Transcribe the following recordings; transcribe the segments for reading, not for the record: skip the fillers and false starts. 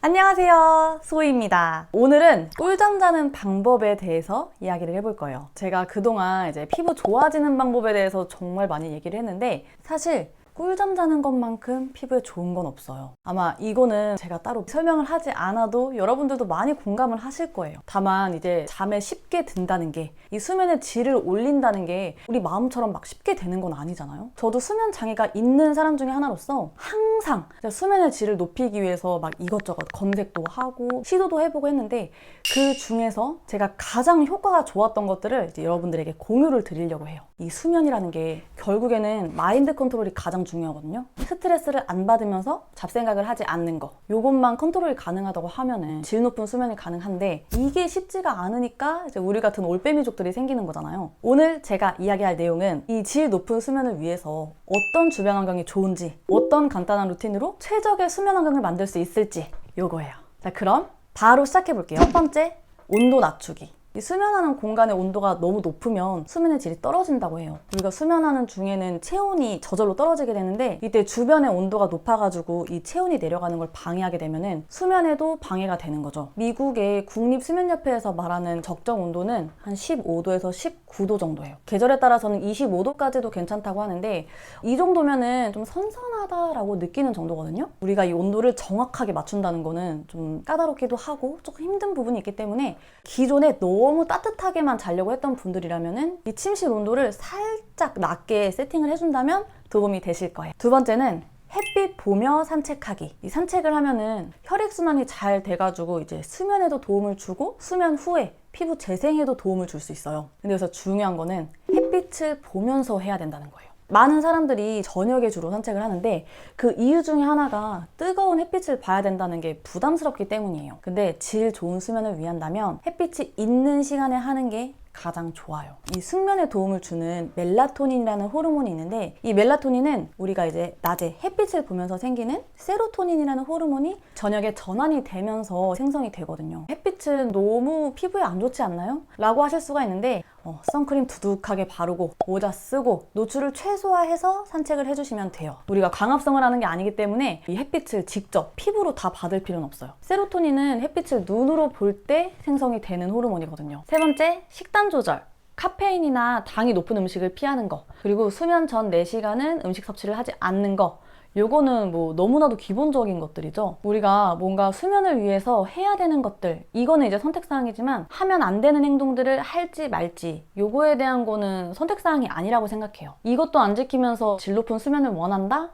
안녕하세요, 소희입니다. 오늘은 꿀잠 자는 방법에 대해서 이야기를 해볼 거예요. 제가 그동안 이제 피부 좋아지는 방법에 대해서 정말 많이 얘기를 했는데 사실 꿀잠 자는 것만큼 피부에 좋은 건 없어요. 아마 이거는 제가 따로 설명을 하지 않아도 여러분들도 많이 공감을 하실 거예요. 다만 이제 잠에 쉽게 든다는 게, 이 수면의 질을 올린다는 게 우리 마음처럼 막 쉽게 되는 건 아니잖아요. 저도 수면 장애가 있는 사람 중에 하나로서 항상 수면의 질을 높이기 위해서 막 이것저것 검색도 하고 시도도 해보고 했는데, 그 중에서 제가 가장 효과가 좋았던 것들을 이제 여러분들에게 공유를 드리려고 해요. 이 수면이라는 게 결국에는 마인드 컨트롤이 가장 중요하거든요. 스트레스를 안 받으면서 잡생각을 하지 않는 거, 요것만 컨트롤이 가능하다고 하면은 질 높은 수면이 가능한데, 이게 쉽지가 않으니까 이제 우리 같은 올빼미족들이 생기는 거잖아요. 오늘 제가 이야기할 내용은 이 질 높은 수면을 위해서 어떤 주변 환경이 좋은지, 어떤 간단한 루틴으로 최적의 수면 환경을 만들 수 있을지, 요거예요. 자, 그럼 바로 시작해 볼게요. 첫 번째, 온도 낮추기. 이 수면하는 공간의 온도가 너무 높으면 수면의 질이 떨어진다고 해요. 우리가 수면하는 중에는 체온이 저절로 떨어지게 되는데, 이때 주변의 온도가 높아가지고 이 체온이 내려가는 걸 방해하게 되면은 수면에도 방해가 되는 거죠. 미국의 국립수면협회에서 말하는 적정 온도는 한 15도에서 19도 정도예요. 계절에 따라서는 25도까지도 괜찮다고 하는데, 이 정도면은 좀 선선하다라고 느끼는 정도거든요. 우리가 이 온도를 정확하게 맞춘다는 거는 좀 까다롭기도 하고 조금 힘든 부분이 있기 때문에, 기존에 너무 따뜻하게만 자려고 했던 분들이라면은 이 침실 온도를 살짝 낮게 세팅을 해준다면 도움이 되실 거예요. 두 번째는 햇빛 보며 산책하기. 이 산책을 하면은 혈액순환이 잘 돼가지고 이제 수면에도 도움을 주고 수면 후에 피부 재생에도 도움을 줄 수 있어요. 근데 여기서 중요한 거는 햇빛을 보면서 해야 된다는 거예요. 많은 사람들이 저녁에 주로 산책을 하는데, 그 이유 중에 하나가 뜨거운 햇빛을 봐야 된다는 게 부담스럽기 때문이에요. 근데 질 좋은 수면을 위한다면 햇빛이 있는 시간에 하는 게 가장 좋아요. 이 숙면에 도움을 주는 멜라토닌이라는 호르몬이 있는데, 이 멜라토닌은 우리가 이제 낮에 het빛을 보면서 생기는 세로토닌이라는 호르몬이 저녁에 전환이 되면서 생성이 되거든요. 햇빛은 너무 피부에 안 좋지 않나요? 라고 하실 수가 있는데, 선크림 두둑하게 바르고 모자 쓰고 노출을 최소화해서 산책을 해주시면 돼요. 우리가 광합성을 하는 게 아니기 때문에 이 햇빛을 직접 피부로 다 받을 필요는 없어요. 세로토닌은 햇빛을 눈으로 볼 때 생성이 되는 호르몬이거든요. 세 번째, 식단 조절. 카페인이나 당이 높은 음식을 피하는 거, 그리고 수면 전 4시간은 음식 섭취를 하지 않는 거, 요거는 뭐 너무나도 기본적인 것들이죠. 우리가 뭔가 수면을 위해서 해야 되는 것들, 이거는 이제 선택사항이지만 하면 안 되는 행동들을 할지 말지, 요거에 대한 거는 선택사항이 아니라고 생각해요. 이것도 안 지키면서 질 높은 수면을 원한다?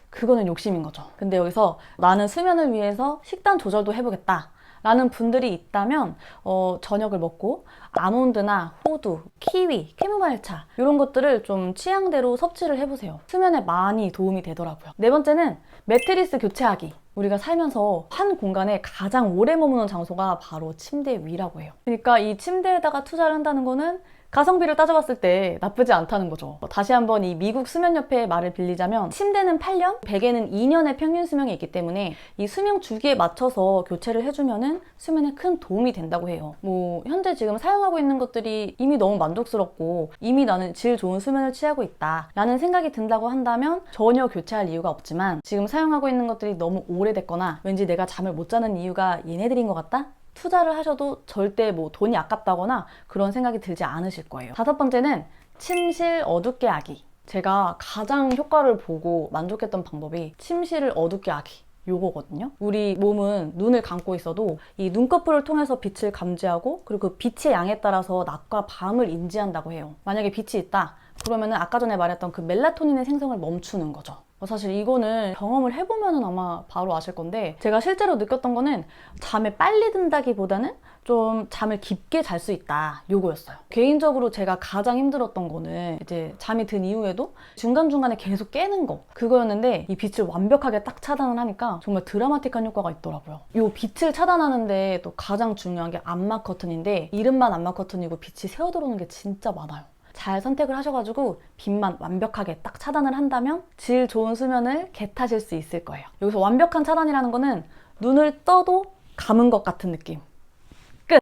그거는 욕심인 거죠. 근데 여기서 나는 수면을 위해서 식단 조절도 해보겠다 라는 분들이 있다면 저녁을 먹고 아몬드나 호두, 키위, 캐모마일차 이런 것들을 좀 취향대로 섭취를 해보세요. 수면에 많이 도움이 되더라고요. 네 번째는 매트리스 교체하기. 우리가 살면서 한 공간에 가장 오래 머무는 장소가 바로 침대 위라고 해요. 그러니까 이 침대에다가 투자를 한다는 거는 가성비를 따져봤을 때 나쁘지 않다는 거죠. 다시 한번 이 미국 수면협회의 말을 빌리자면, 침대는 8년, 베개는 2년의 평균 수명이 있기 때문에 이 수명 주기에 맞춰서 교체를 해주면은 수면에 큰 도움이 된다고 해요. 뭐 현재 지금 사용하고 있는 것들이 이미 너무 만족스럽고 이미 나는 질 좋은 수면을 취하고 있다 라는 생각이 든다고 한다면 전혀 교체할 이유가 없지만, 지금 사용하고 있는 것들이 너무 오래됐거나 왠지 내가 잠을 못 자는 이유가 얘네들인 것 같다? 투자를 하셔도 절대 뭐 돈이 아깝다거나 그런 생각이 들지 않으실 거예요. 다섯 번째는 침실 어둡게 하기. 제가 가장 효과를 보고 만족했던 방법이 침실을 어둡게 하기, 요거거든요. 우리 몸은 눈을 감고 있어도 이 눈꺼풀을 통해서 빛을 감지하고, 그리고 그 빛의 양에 따라서 낮과 밤을 인지한다고 해요. 만약에 빛이 있다 그러면은 아까 전에 말했던 그 멜라토닌의 생성을 멈추는 거죠. 사실 이거는 경험을 해보면 아마 바로 아실 건데, 제가 실제로 느꼈던 거는 잠에 빨리 든다기보다는 좀 잠을 깊게 잘 수 있다, 요거였어요. 개인적으로 제가 가장 힘들었던 거는 이제 잠이 든 이후에도 중간중간에 계속 깨는 거, 그거였는데 이 빛을 완벽하게 딱 차단을 하니까 정말 드라마틱한 효과가 있더라고요. 이 빛을 차단하는데 또 가장 중요한 게 암막 커튼인데, 이름만 암막 커튼이고 빛이 새어 들어오는 게 진짜 많아요. 잘 선택을 하셔가지고 빛만 완벽하게 딱 차단을 한다면 질 좋은 수면을 겟하실 수 있을 거예요. 여기서 완벽한 차단이라는 거는 눈을 떠도 감은 것 같은 느낌,